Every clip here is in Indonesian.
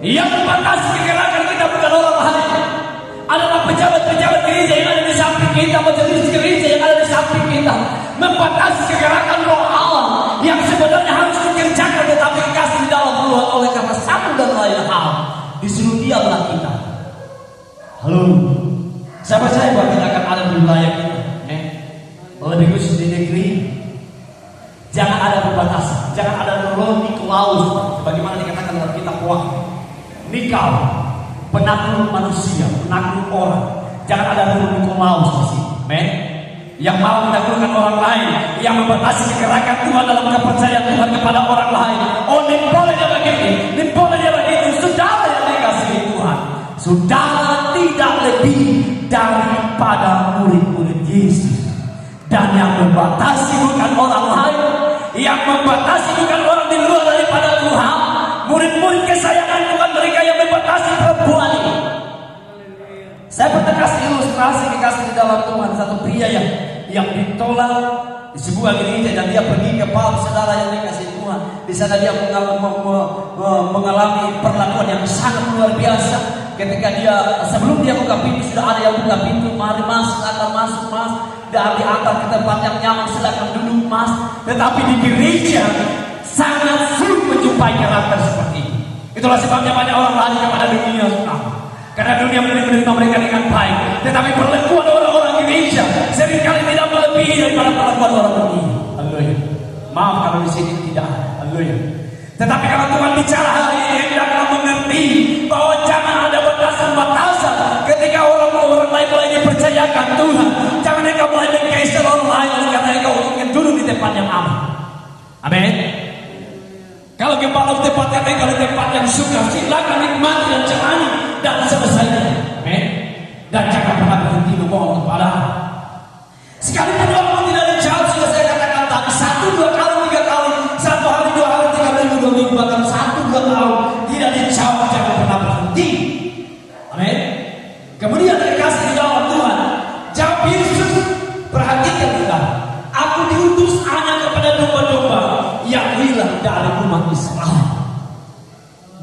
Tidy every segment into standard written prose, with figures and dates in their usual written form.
Yang membatasi kegerakan kita bukan orang lain, adalah pejabat-pejabat gereja yang ada di samping kita, majelis gereja yang ada di samping kita. Membatasi kegerakan roh Allah yang sebenarnya harus dikerjakan, tetapi kasih di dalam Tuhan oleh karena satu dan lain hal disuruh diamlah kita. Halo, siapa saya bahwa kita akan ada di wilayah kita, lebih khusus di negeri. Jangan ada pembatasan, jangan ada Romi Klaus, bagaimana dikatakan dalam kitab Wahyu. Nikau, penakluk manusia, penakluk orang. Jangan ada Romi Klaus di sini, yang mau menaklukkan orang lain, yang membatasi kegerakan Tuhan dalam kepercayaan Tuhan kepada orang lain. Oh, boleh dia begini, boleh dia begitu. Saudara yang dikasihi Tuhan, saudara tidak lebih daripada murid-murid Yesus. Dan yang membatasi bukan orang lain, yang membatasi bukan orang di luar daripada Tuhan. Murid-murid kesayangan Tuhan, mereka yang membatasi perempuan ini. Saya pernah kasih ilustrasi dikasih di dalam Tuhan, satu pria yang ditolak di sebuah gereja dan dia pergi ke pub, saudara yang dikasih Tuhan. Di sana dia mengalami perlakuan yang sangat luar biasa. Ketika dia sebelum dia buka pintu, sudah ada yang buka pintu, mari mas, silakan masuk mas, dan diantar ke tempat yang nyaman, silakan duduk mas. Tetapi di gereja sangat sulit menjumpai karakter seperti ini. Itulah sebabnya banyak orang lari kepada dunia, karena dunia menerima mereka dengan baik, tetapi perlakuan orang-orang gereja seringkali tidak melebihi daripada perlakuan orang dunia. Haleluya. Maaf kalau di sini tidak. Haleluya. Tetapi kalau Tuhan bicara hari ini, kita akan mengerti bahwa jangan ada batasan-batasan ketika orang-orang lain mulai dipercayakan Tuhan. Jangan mereka mulai menggeser orang lain karena mereka ingin duduk di tempat yang aman. Amin. Kalau gembala di tempat yang baik, di tempat yang suka, silakan nikmati dan jalani dan selesainya. Amin. Dan jangan pernah berhenti memohon kepada Allah. Sekalipun orang tidak dijawab, sudah saya katakan tadi, 1, 2 kali, 3 kali, 1 hari, 2 hari, 3 minggu, 2 minggu, bahkan 1, 2 tahun tidak dijawab, jangan pernah berhenti. Amin. Kemudian dikasih di dalam Tuhan, jawab Yesus, perhatikan kita. Aku diutus hanya kepada domba-domba yang hilang dari umat Israel.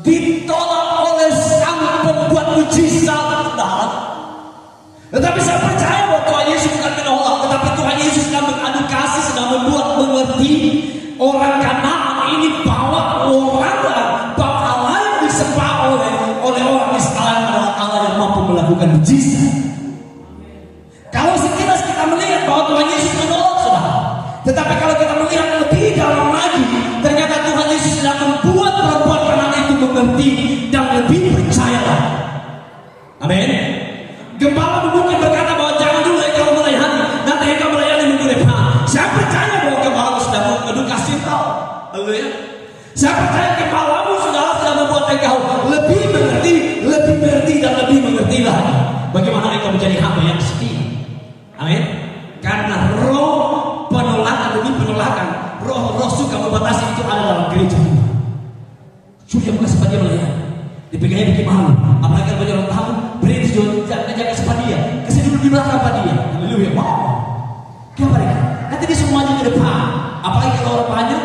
Ditolak oleh sang pembuat mujizat, saudara. Tetapi saya percaya bahwa Tuhan Yesus bukan menolak, tetapi Tuhan Yesus sedang mengedukasi, sedang membuat mengerti orang Kanaan ini bahwa Allah yang disembah oleh orang Israel adalah Allah yang mampu melakukan mujizat. Kalau sekilas kita melihat bahwa Tuhan Yesus menolak, saudara, tetapi kalau kita melihat lebih dalam lagi, ternyata Tuhan Yesus sedang membuat perempuan Kanaan itu mengerti dan lebih percaya. Amin. Gembala mungkin berkata bahwa jangan dulu engkau melayani, nanti engkau melayani minggu depan. Saya percaya bahwa gembalamu sudah mengedukasi engkau. Haleluya. Saya percaya gembalamu sudah membuat engkau lebih mengerti dan lebih mengerti lagi bagaimana engkau menjadi hamba yang setia. Amin. Karena roh penolakan, roh suka membatasi itu ada dalam gereja. Sudah bukan sempat dia melayani, dipegangnya bikin malu. Apalagi kalau banyak orang tahu, beri jaga sempat dia, kasih dulu di belakang apa dia. Haleluya. Wow. Kenapa mereka? Nanti dia semuanya ke depan. Apalagi kalau orang banyak,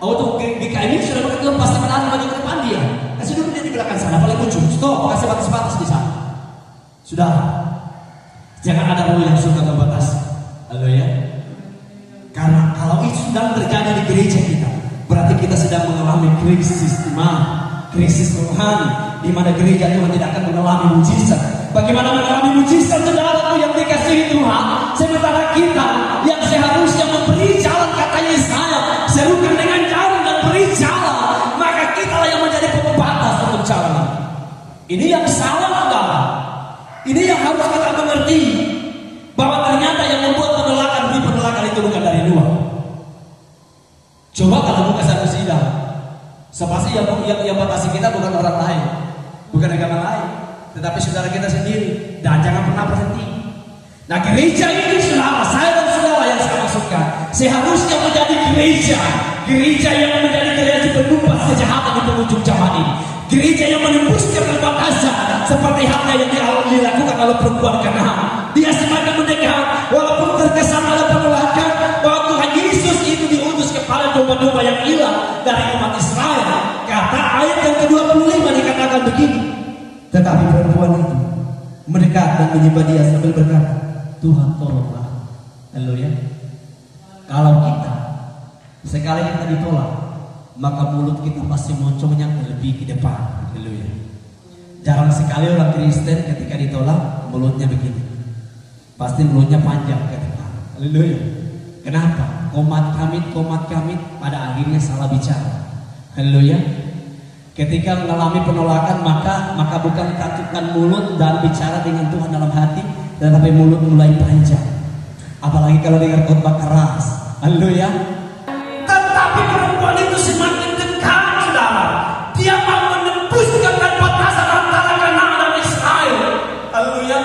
tuh GKI ini sudah pakai lepas tangan anak maju ke depan dia. Kasih dulu dia di belakang sana. Apalagi muncul, stop, kasih batas-batas di sana. Sudah. Jangan ada roh yang suka membatasi. Haleluya. Karena kalau itu sedang terjadi di gereja kita, berarti kita sedang mengalami krisis iman, krisis rohani, di mana gereja Tuhan tidak akan mengalami mujizat. Bagaimana mengalami mujizat, saudaraku yang dikasihi Tuhan, sementara kita yang seharusnya memberi jalan, katanya Yesaya, serukan dengan jalan dan beri jalan, maka kita yang menjadi pembatas untuk jalan. Ini yang salah, saudara. Ini yang harus kita mengerti, bahwa ternyata yang membuat penolakan itu bukan dari luar. Coba kalau buka satu sidang, sepasti yang batasi kita bukan orang lain, bukan agama lain, tetapi saudara kita sendiri. Dan jangan pernah berhenti. Nah, gereja ini, saudara, saya dan saudara yang saya maksudkan, seharusnya menjadi gereja yang menjadi gereja penumpas kejahatan di penghujung zaman ini. Gereja yang menembuskan perbatasan seperti halnya yang dilakukan oleh perempuan Kanaan. Dia semakin mendekat, walaupun terkesan ada penolakan, bahwa Tuhan Yesus itu diutus kepada domba-domba yang hilang dari umat Israel. Kata ayat yang ke-25 dikatakan begini. Tetapi perempuan itu mendekat dan menyembah dia sambil berkata, Tuhan tolonglah. Haleluya. Kalau kita sekali kita ditolak, maka mulut kita pasti moncongnya lebih ke depan. Haleluya. Jarang sekali orang Kristen ketika ditolak mulutnya begini. Pasti mulutnya panjang ke depan. Haleluya. Kenapa? Komat kamit pada akhirnya salah bicara. Haleluya. Ketika mengalami penolakan maka bukan takutkan mulut dan bicara dengan Tuhan dalam hati, tetapi mulut mulai panjang. Apalagi kalau dengar khotbah keras. Haleluya. Tetapi perempuan itu semakin dekat, saudara. Dia mau menembus keterbatasan antara Kanaan dan Israel. Haleluya.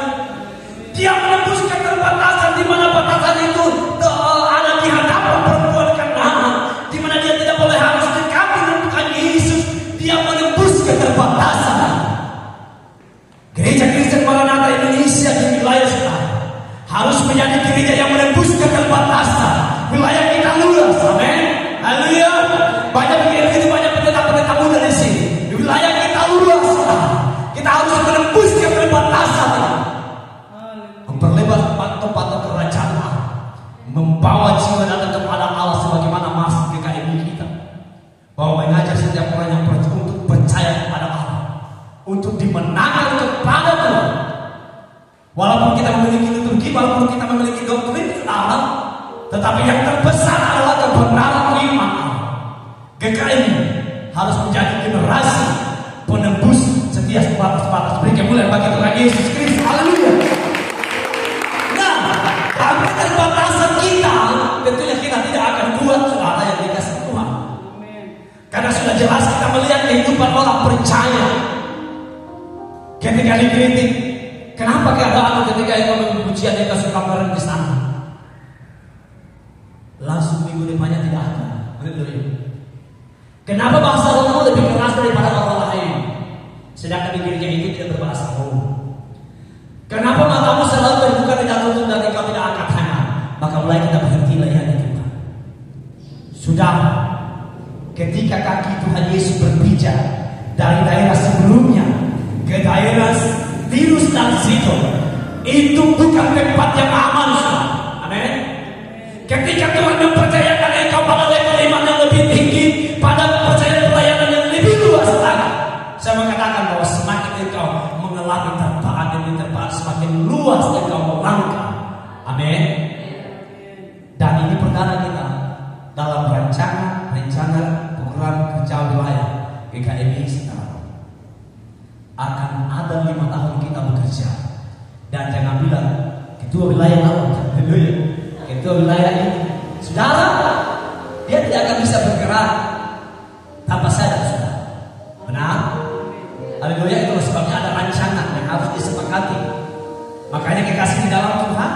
Dia menembus keterbatasan di mana batasan itu ada di hadapan perempuan Kanaan, di mana dia tidak boleh harus dekat dengan Tuhan Yesus. Dia menembus keterbatasan. Gereja Kristen Maranatha Indonesia di wilayah sekarang harus menjadi gereja yang menembus keterbatasan. Wilayah kita luas, amin. Haleluya. Banyak begitu banyak pendeta-pendeta muda di sini. Di wilayah kita luas, kita harus menembus keterbatasan. Memperlebar tempat kerajaan Allah, membawa jiwa datang kepada Allah sebagaimana masuk ke KMI kita. Bahwa mengajar setiap orang yang untuk percaya kepada Allah, untuk dimenangkan kepada Tuhan. Walaupun kita memiliki liturgi, walaupun kita memiliki doktrin Allah, tetapi yang terbesar adalah kebenaran iman. GKI harus menjadi generasi penembus setiap batas-batas. Beri kemuliaan bagi Tuhan Yesus Kristus. Haleluya. Nah, tapi keterbatasan kita, tentunya kita tidak akan buat saudara yang dikasih Tuhan. Karena sudah jelas kita melihat kehidupan orang percaya. Ketika dikritik, kenapa keadaan ketika ekonomi pujian yang suka bareng di sana? Langsung minggu depannya tidak ada. Kenapa bahasa Romo lebih keras daripada orang lain? Sedangkan di gereja itu tidak berbahasa Romo. Kenapa matamu selalu terbuka tidak tutup dan engkau tidak angkat tangan? Maka mulai kita berhenti layani Tuhan. Sudah, ketika kaki Tuhan Yesus berpijak dari daerah sebelumnya ke daerah Tirus dan Sidon, itu bukan tempat yang aman. Amin. Ketika Tuhan mempercayakan engkau pada level iman yang lebih tinggi, pada percayaan pelayanan yang lebih luas lagi, saya mengatakan bahwa semakin engkau mengalami terpaan demi terpaan, semakin luas engkau melangkah. Amin. Dan ini perdana kita dalam rencana program kerja wilayah GKMI sekarang. Akan ada 5 tahun kita bekerja. Dan jangan bilang ketua wilayah lawan. Ketua wilayah ini, saudara, dia tidak akan bisa bergerak tanpa saya dan saudara. Benar? Haleluya. Itu sebabnya ada rancangan yang harus disepakati. Makanya kekasih di dalam Tuhan,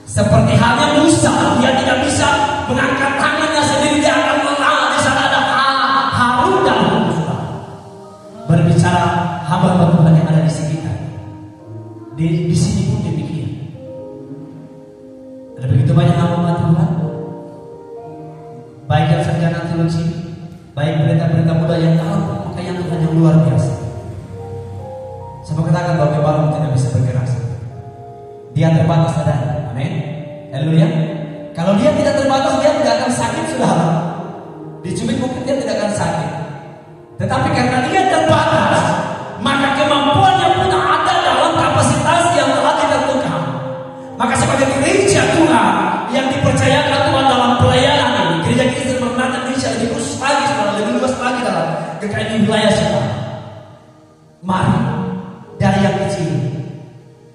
seperti halnya Musa, dia tidak bisa mengangkat tangannya sendiri, dia akan mengalah. Di sana ada Harun dan Musa berbicara hamba-hamba Tuhan yang ada di sekitar. Di sini pun demikian. Ada begitu banyak hamba Tuhan, baik yang sarjana teologi, baik berita-berita muda yang tahu makanya Tuhan yang luar biasa. Saya katakan bahwa kebaru tidak bisa bergerak. Dia terbatas adanya. Amin. Haleluya. Kalau dia tidak terbatas, dia tidak akan sakit, saudara. Dicubit mungkin dia tidak akan sakit. Tetapi karena dia terbatas, maka kemampuannya pun ada dalam kapasitas yang telah ditentukan. Maka sebagai gereja Tuhan yang dipercayakan Tuhan dalam pelayanan ini, gereja Kristen Maranatha Indonesia lebih khusus lagi, saudara, lebih luas lagi dalam GKI wilayah kita. Mari dari yang kecil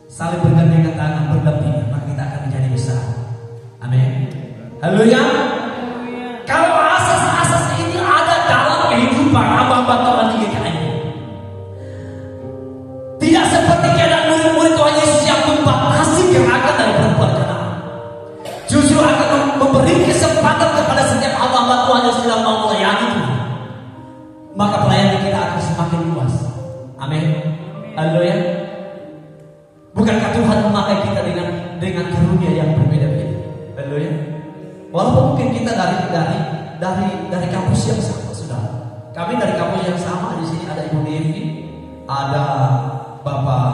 saling bergandengan tangan, berdampingan, maka kita akan menjadi besar. Amin. Haleluya. Kalau asas-asas ini ada dalam kehidupan hamba-hamba Tuhan di GKI, tidak seperti keadaan murid-murid Tuhan Yesus yang membatasi gerakan dari perempuan Kanaan, justru akan memberi kesempatan kepada setiap hamba-hamba Tuhan yang sedang mau melayani Tuhan. Maka pelayanan kita akan semakin luas. Amin. Haleluya. Bukankah Tuhan memakai kita dengan karunia yang berbeda-beda? Haleluya. Walaupun mungkin kita dari kampus yang sama, saudara. Kami dari kampus yang sama. Di sini ada Ibu Devi, ada Bapak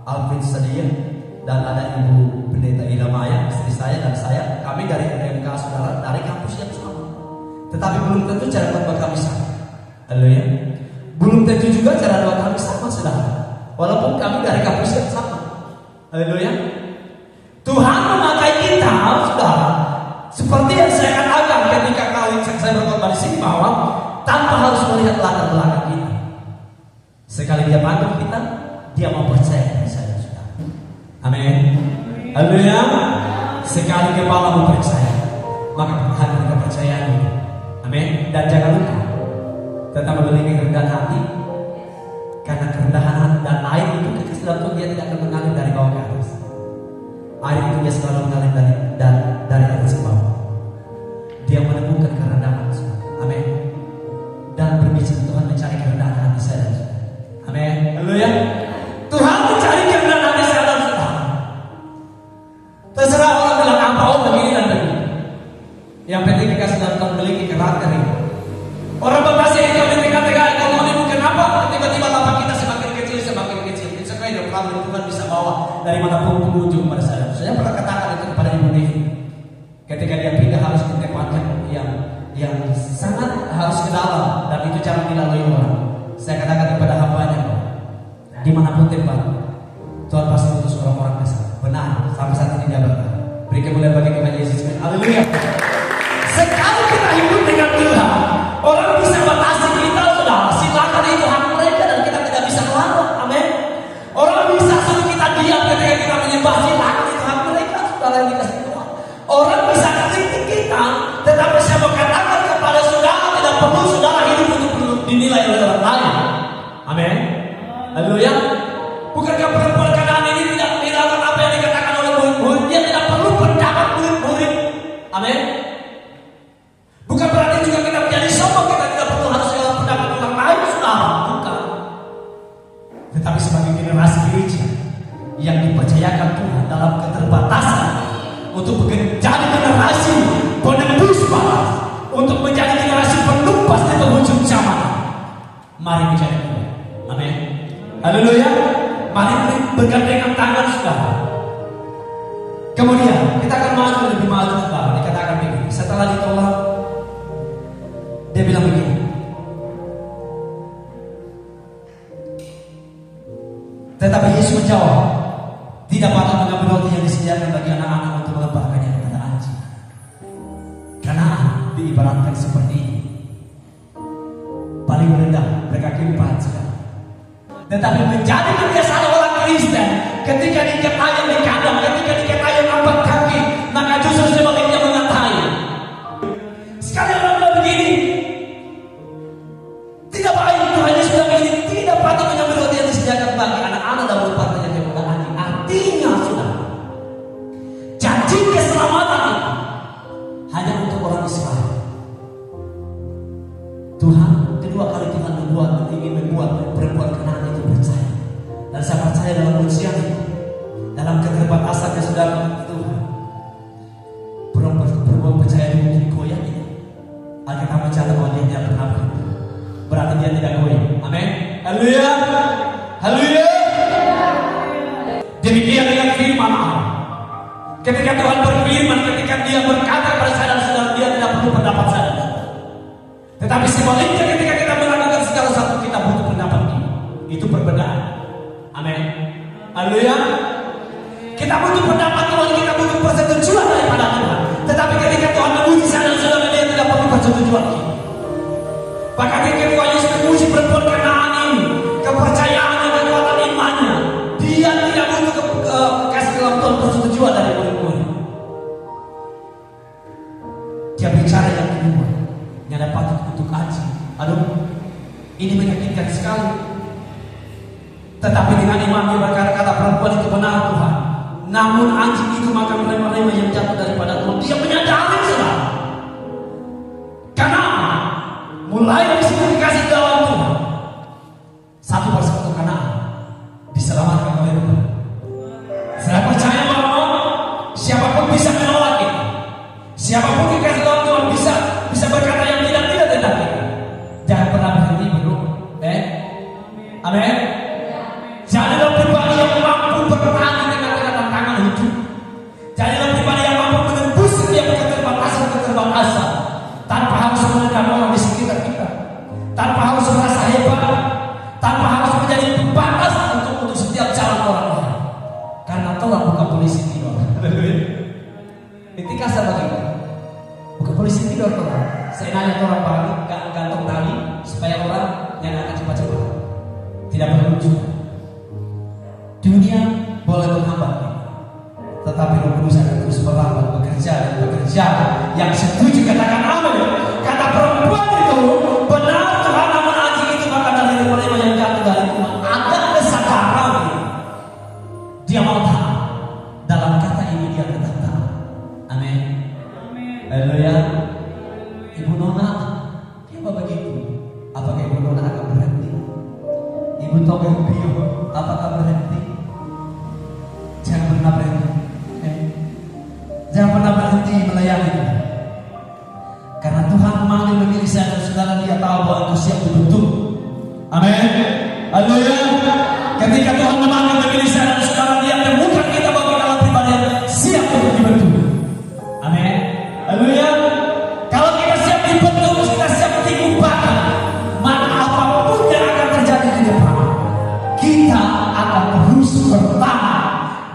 Alvin Sedia dan ada Ibu Pendeta Iramaya, istri saya dan saya. Kami dari MK saudara, dari kampus yang sama. Tetapi belum tentu cara doa kami sama. Haleluya. Belum tentu juga cara doa kami sama, saudara. Walaupun kami dari kampus yang sama. Haleluya. Tuhan memakai kita, saudara, seperti yang saya katakan ketika kali saya berkhotbah di sini, bahwa tanpa harus melihat latar belakang kita. Sekali dia panggil kita, dia mau percaya kepada saya, saudara. Amin. Haleluya. Sekali kepala mau percaya, maka hati kepercayaan itu. Amin. Dan jangan lupa tetap memiliki kerendahan hati, karena kerendahan hati dan air itu ketika dia tidak akan mengalir dari bawah ke atas. Air itu dia selalu mengalir dari atas ke bawah. Dia menemukan kerendahan. Amin. Dan berbicara Tuhan mencari kerendahan hati saya. Amin. Haleluya. Tuhan mencari kerendahan hati saya dan saudara. Terserah orang bilang apa, oh begini dan begini. Yang penting kita sudah memiliki karakter ini. Orang berkasih itu ketika ekonomi mungkin apa, tiba-tiba lapak kita semakin kecil. Sesuai dengan kalau Tuhan bisa bawa dari manapun pengunjung pada saya. Saya pernah katakan itu kepada Ibu Devi. Ketika dia pindah harus ke tempat yang sangat harus ke dalam, dan itu jangan dilalui orang. Saya katakan kepada hambanya, dimanapun tempat, Tuhan pasti utus orang-orang besar. Benar, sampai saat ini dia berkata, beri kemuliaan bagi Tuhan Yesus. Haleluya. Sekali kita hidup dengan Tuhan, orang bisa batasi kita, saudara. Silakan, itu hak mereka dan kita tidak bisa melarang. Amin. Orang bisa suruh kita diam ketika kita menyembah, silakan, itu hak mereka, saudara, yang dikasih Tuhan. Orang bisa kritik kita, tetapi saya mau katakan kepada saudara, tidak perlu saudara hidup untuk dinilai oleh orang lain. Amin. Haleluya. Bukankah perempuan Kanaan ini tidak menghilangkan apa yang dikatakan oleh murid-murid? Dia tidak perlu pendapat murid-murid. Amin. Bukan berarti juga kita menjadi sombong, kita tidak perlu harus dengan pendapat orang lain, saudara. Bukan. Tetapi sebagai generasi gereja yang dipercayakan Tuhan dalam keterbatasan untuk menjadi generasi penembus balas, untuk menjadi generasi penumpas di penghujung zaman, mari menjadi Tuhan. Amin. Haleluya. Mari bergandengan tangan, saudara. Kemudian kita akan maju lebih maju, saudara. Dikatakan begini, setelah ditolak, dia bilang begini, tetapi Yesus menjawab, tidak patut mengambil roti yang disediakan bagi anak-anak untuk melemparkannya kepada anjing. Karena diibaratkan seperti ini, paling rendah berkaki 4 jari. Tetapi menjadi kebiasaan orang Kristen, ketika diketahui di kandang, ketika diketahui 4 kaki, maka justru sebaliknya mengatai. Sekali orang bilang begini, tidak baik, Tuhan Yesus bilang begini, tidak patut mengambil roti yang disediakan bagi anak-anak dan melemparkannya kepada anjing. Artinya, saudara, janji keselamatan itu hanya untuk orang Israel. Tuhan, kedua kali Tuhan ingin membuat perempuan Kanaan itu percaya. Dan saya percaya dalam ujian itu, dalam keterbatasan yang sudah Tuhan, perempuan percaya itu goyang itu. Alkitab mencatat bahwa dia tidak pernah berhenti. Berarti dia tidak goyang. Amin. Haleluya. Haleluya. Demikian dengan firman Allah. Ketika Tuhan berfirman, ketika dia berkata kepada saya dan saudara, dia tidak perlu pendapat saya. Tetapi sebaliknya ketika kita melakukan segala sesuatu, kita butuh pendapat dia. Itu perbedaan. Amin. Haleluya. Kita butuh pendapat Tuhan, kita butuh persetujuan daripada Tuhan. Tetapi ketika Tuhan memuji saya dan saudara, dia tidak perlu persetujuan kita. Bahkan ketika Tuhan Yesus memuji perempuan Kanaan ini, kepercayaannya, kekuatan imannya, dia tidak butuh kasih dalam Tuhan persetujuan dari murid-murid. Dia bicara yang kedua, yang dapat untuk anjing. Aduh, ini menyakitkan sekali. Tetapi dengan iman dia berkata-kata, perempuan itu benar Tuhan. Namun anjing itu makan rema-rema yang jatuh daripada Tuhan. Dia menyadari, saudara. Karena mulai dari situ dikasih dalam Tuhan, satu persatu Kanaan diselamatkan oleh Tuhan. Saya percaya bahwa siapapun bisa menolak itu. Siapapun dikasih dalam Tuhan bisa berkata yang tidak tentang itu. Jangan pernah berhenti berdoa. Amin. Amin. Jadilah pribadi yang mampu bertahan di tengah-tengah tantangan hidup. Jadilah pribadi yang mampu menembus setiap keterbatasan tanpa harus menekan orang di sekitar kita, tanpa harus merasa hebat, tanpa harus menjadi pembatas untuk setiap jalan orang lain. Karena Tuhan bukan polisi tidur. Ketika saya bagi, bukan polisi tidur Tuhan. Saya nanya orang bagi, gantung tali supaya orang yang akan cepat-cepat tidak berujung. Dunia boleh menghambat, tetapi Roh Kudus akan terus berlambat bekerja dan bekerja. Yang setuju katakan amin. Kata perempuan itu benar Tuhan, namun anjing itu makan dari rumah yang jatuh dari rumah. Ada kesadaran dia mau tahu. Dalam kata ini dia tetap tahu. Amin. Haleluya. Ibu Nona, kenapa begitu? Apakah Ibu Nona akan berhenti? Ibu Toga Bio, apakah berhenti? Jangan pernah berhenti. Jangan pernah berhenti melayani. Karena Tuhan memanggil memilih saya dan saudara, dia tahu bahwa itu siap dibentuk. Amin. Haleluya. Ketika Tuhan memanggil memilih saya dan saudara, dia temukan kita bagi dalam pribadi yang siap untuk dibentuk. Amin. Haleluya. Kalau kita siap dibentuk, kita siap diubahkan, maka apapun yang akan terjadi di depan, kita akan terus bertahan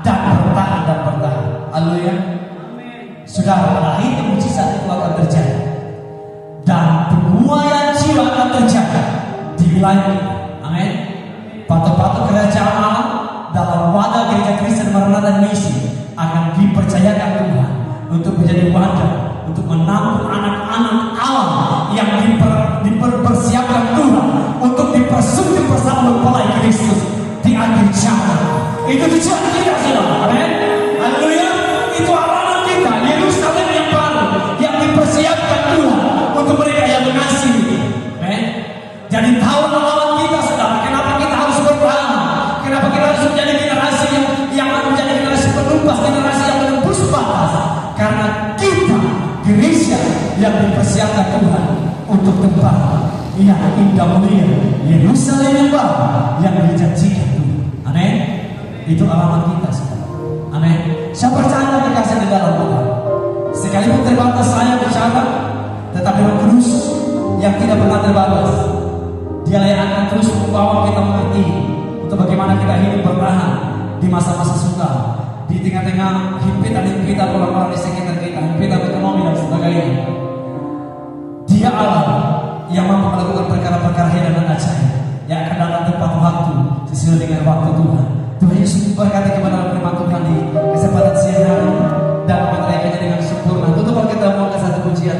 dan bertahan dan bertahan. Haleluya. Saudara, pada akhirnya mujizat itu akan terjadi dan penuaian jiwa akan terjadi di wilayah kita. Amin. Batu-batu kerajaan Allah dalam wadah gereja Kristen Maranatha Misi akan dipercayakan Tuhan untuk menjadi wadah, untuk menampung anak-anak Allah yang dipersiapkan Tuhan untuk dipersunting bersama mempelai Kristus di akhir zaman. Itu tujuan kita, saudara. Amin. Haleluya. Itu amanat kita, Yerusalem yang baru yang dipersiapkan Tuhan untuk mereka yang mengasihi. Amin. Jadi tahu lawan kita, saudara. Kenapa kita harus bertahan? Kenapa kita harus menjadi generasi yang menjadi generasi penumbas, generasi yang menembus batas? Karena kita gereja yang dipersiapkan Tuhan untuk tempat yang indah mulia, Yerusalem yang baru yang dijanjikan Tuhan. Amin. Itu alamat kita, saudara. Amin. Saya percaya kekasih di dalam Tuhan. Sekalipun terbatas saya bicara, tetapi Roh Kudus yang tidak pernah terbatas, Dialah yang akan terus membawa kita mengerti untuk bagaimana kita hidup bertahan di masa-masa sukar, di tengah-tengah himpitan-himpitan orang-orang di sekitar kita, himpitan ekonomi dan sebagainya. Dia Allah yang mampu melakukan perkara-perkara hebat dan ajaib yang akan datang tepat waktu sesuai dengan waktu Tuhan. Tuhan Yesus berkata kepada firman Tuhan di kesempatan siang hari dan menaikkannya dengan sempurna. Tutup kita mau ke satu pujian.